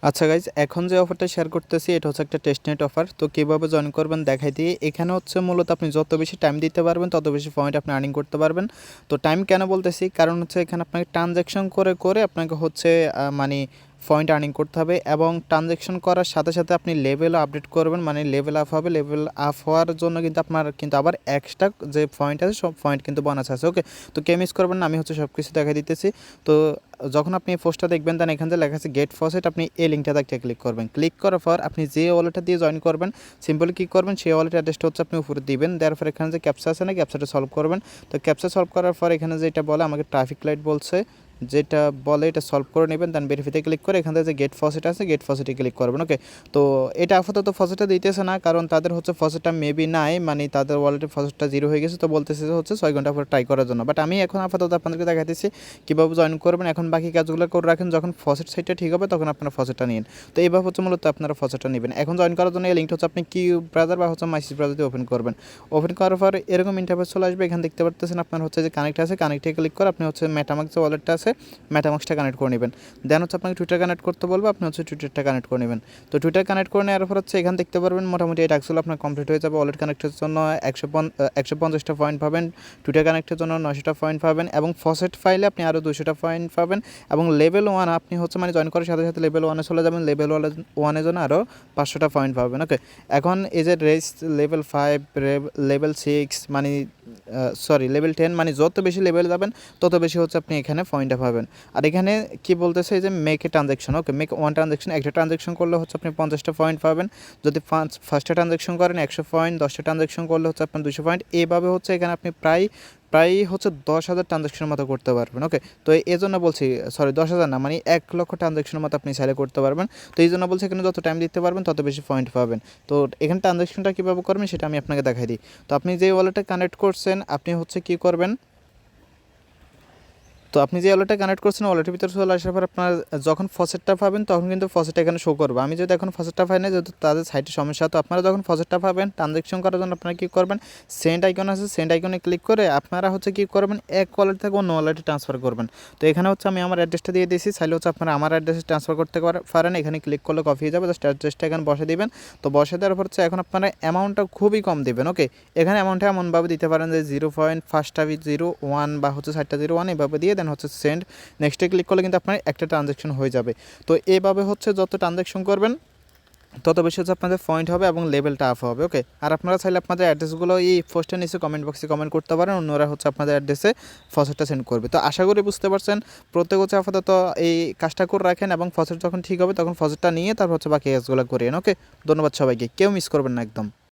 আচ্ছা গাইজ, এখন যে অফারটা শেয়ার করতেছি এটা হচ্ছে একটা টেস্টনেট অফার। তো কীভাবে জয়েন করবেন দেখাই দিয়ে। এখানে হচ্ছে মূলত আপনি যত বেশি টাইম দিতে পারবেন তত বেশি পয়েন্ট আপনি আর্নিং করতে পারবেন। তো টাইম কেন বলতেছি, কারণ হচ্ছে এখানে আপনাকে ট্রানজ্যাকশন করে করে আপনাকে হচ্ছে মানে পয়েন্ট আর্নিং করতে হবে, এবং ট্রানজ্যাকশন করার সাথে সাথে আপনি লেভেলও আপডেট করবেন, মানে লেভেল আপ হবে। লেভেল আপ হওয়ার জন্য কিন্তু আপনার কিন্তু আবার এক্সট্রা যে পয়েন্ট আছে সব পয়েন্ট কিন্তু বোনাস আছে। ওকে, তো কে মিস করবেন না, আমি হচ্ছে সব কিছু দেখা দিতেছি। তো যখন আপনি এই পোস্টটা দেখবেন দেন এখান থেকে লেখা আছে গেট ফসেট, আপনি এই লিঙ্কটাতে একটা ক্লিক করবেন। ক্লিক করার পর আপনি যে ওয়ালেটটা দিয়ে জয়েন করবেন সিম্পলি কী করবেন, সেই ওয়ালেট অ্যাড্রেসটা হচ্ছে আপনি উপরে দিবেন। দেওয়ার পর এখানে যে ক্যাপচা আছে না, ক্যাপচাটা সলভ করবেন। তো ক্যাপচা সলভ করার পর এখানে যেটা বলে আমাকে ট্রাফিক লাইট বলছে, যেটা বলে এটা সলভ করে নেবেন। দেন ভেরিফাইতে ক্লিক করে এখান থেকে যে গেট ফসেট আছে গেট ফসেটে ক্লিক করবেন। ওকে, তো এটা আপাতত ফসেটটা দিতেছে না, কারণ তাদের হচ্ছে ফসেটটা মেবি নাই, মানে তাদের ওয়ালেটে ফসেটটা জিরো হয়ে গেছে। তো বলতেছে যে হচ্ছে 6 ঘন্টা পরে ট্রাই করার জন্য। বাট আমি এখন আপাতত আপনাদেরকে দেখাতেছি কীভাবে জয়েন করবেন। এখন বাকি কাজগুলো করে রাখেন, যখন ফসেট সাইটটা ঠিক হবে তখন আপনারা ফসেটটা নিন। তো এইভাবে হচ্ছে মূলত আপনারা ফসেটটা নেবেন। এখন জয়েন করার জন্য এই লিঙ্কটা হচ্ছে আপনি কিউ ব্রাউজার বা হচ্ছে মাইসিস ব্রাউজার দিয়ে ওপেন করবেন। ওপেন করার পর এরকম ইন্টারফেস চলে আসবে। এখানে দেখতে পারতেছেন আপনার হচ্ছে যে কানেক্ট আছে, কানেক্টে ক্লিক করে আপনি হচ্ছে মেটামাক্স যে ওয়ালেটটা আছে মেটামাক্সটা কানেক্ট করে নেবেন। দেন হচ্ছে আপনাকে টুইটার কানেক্ট করতে বলবো, আপনি হচ্ছে টুইটারটা কানেক্ট করে নেবেন। তো টুইটার কানেক্ট করে নেওয়ার পর হচ্ছে এখানে দেখতে পারবেন মোটামুটি এই টাস্কগুলো আপনার কমপ্লিট হয়ে যাবে। ওয়ালেট কানেক্টের জন্য 150টা পয়েন্ট পাবেন, টুইটার কানেক্টের জন্য 900টা পয়েন্ট পাবেন, এবং ফসেট ফাইলে আপনি আরও 200টা পয়েন্ট পাবেন। এবং লেভেল 1 আপনি হচ্ছে মানে জয়েন করার সাথে সাথে লেভেল 1-এ চলে যাবেন। লেভেল 1-এর জন্য আরও 500টা পয়েন্ট পাবেন। ওকে, এখন এই যে রেস লেভেল 5 লেভেল 6 মানে সরি লেভেল 10, মানে যত বেশি লেভেল যাবেন তত বেশি হচ্ছে আপনি এখানে পয়েন্টটা পাবেন। আর এখানে কি বলতেছে যে make a transaction. Okay, make one transaction, একটা ট্রানজ্যাকশন করলে হচ্ছে আপনি 50টা পয়েন্ট পাবেন। যদি ফার্স্টে ট্রানজ্যাকশন করেন 100 পয়েন্ট, 10টা ট্রানজ্যাকশন করলে হচ্ছে আপনার 200 পয়েন্ট। এইভাবে হচ্ছে এখানে আপনি প্রায় প্রায় হচ্ছে 10,000 ট্রানজ্যাকশনের মতো করতে পারবেন। ওকে, তো এই জন্য বলছি, সরি 10,000 না, মানে 1 লক্ষ ট্রানজ্যাকশনের মতো আপনি চাইলে করতে পারবেন। তো এই জন্য বলছি এখানে যত টাইম দিতে পারবেন তত বেশি পয়েন্ট পাবেন। তো এখানে ট্রানজ্যাকশনটা কীভাবে করবেন সেটা আমি আপনাকে দেখাই দিই। তো আপনি যে ওয়ালেটে কানেক্ট করছেন আপনি হচ্ছে কী করবেন, তো আপনি যে ওয়ালেটটা কানেক্ট করছেন ওয়ালেটের ভিতরে চলে আসার পর আপনার যখন ফসেটটা পাবেন তখন কিন্তু ফসেটটা এখানে শো করবে। আমি যদি এখন ফসেটটা পাই না, যেহেতু তাদের সাইটে সমস্যা, তো আপনারা যখন ফসেটটা পাবেন ট্রানজ্যাকশন করার জন্য আপনারা কী করবেন, সেন্ড আইকন আছে, সেন্ড আইকনে ক্লিক করে আপনারা হচ্ছে কী করবেন, এক ওয়ালেট থেকে অন্য ওয়ালেটে ট্রান্সফার করবেন। তো এখানে হচ্ছে আমি আমার অ্যাড্রেসটা দিয়ে দিয়েছি, চাইলে হচ্ছে আপনারা আমার অ্যাড্রেসে ট্রান্সফার করতে পারেন। এখানে ক্লিক করলে কপি হয়ে যাবে, জাস্ট অ্যাড্রেসটা এখানে বসে দিবেন। তো বসে দেওয়ার পর হচ্ছে এখন আপনারা অ্যামাউন্টটা খুবই কম দেবেন। ওকে, এখানে অ্যামাউন্টটা এমনভাবে দিতে পারেন যে 0.501 বা হচ্ছে 6001 এভাবে দিয়ে দেন হচ্ছে সেন্ড, নেক্সটে ক্লিক করলে কিন্তু আপনার একটা ট্রানজ্যাকশন হয়ে যাবে। তো এইভাবে হচ্ছে যত ট্রানজ্যাকশন করবেন তত বেশি হচ্ছে আপনাদের পয়েন্ট হবে এবং লেভেলটা আপ হবে। ওকে, আর আপনারা চাইলে আপনাদের অ্যাড্রেসগুলো এই পোস্টের নিচে কমেন্ট বক্সে কমেন্ট করতে পারেন, অন্যরা হচ্ছে আপনাদের অ্যাড্রেসে ফসেটটা সেন্ড করবে। তো আশা করি বুঝতে পারছেন। প্রত্যেক হচ্ছে আপাতত এই কাজটা করে রাখেন, এবং ফসেট যখন ঠিক হবে তখন ফসেটটা নিয়ে তারপর হচ্ছে বাকি কাজগুলো করিয়েন। ওকে, ধন্যবাদ সবাইকে, কেউ মিস করবেন না একদম।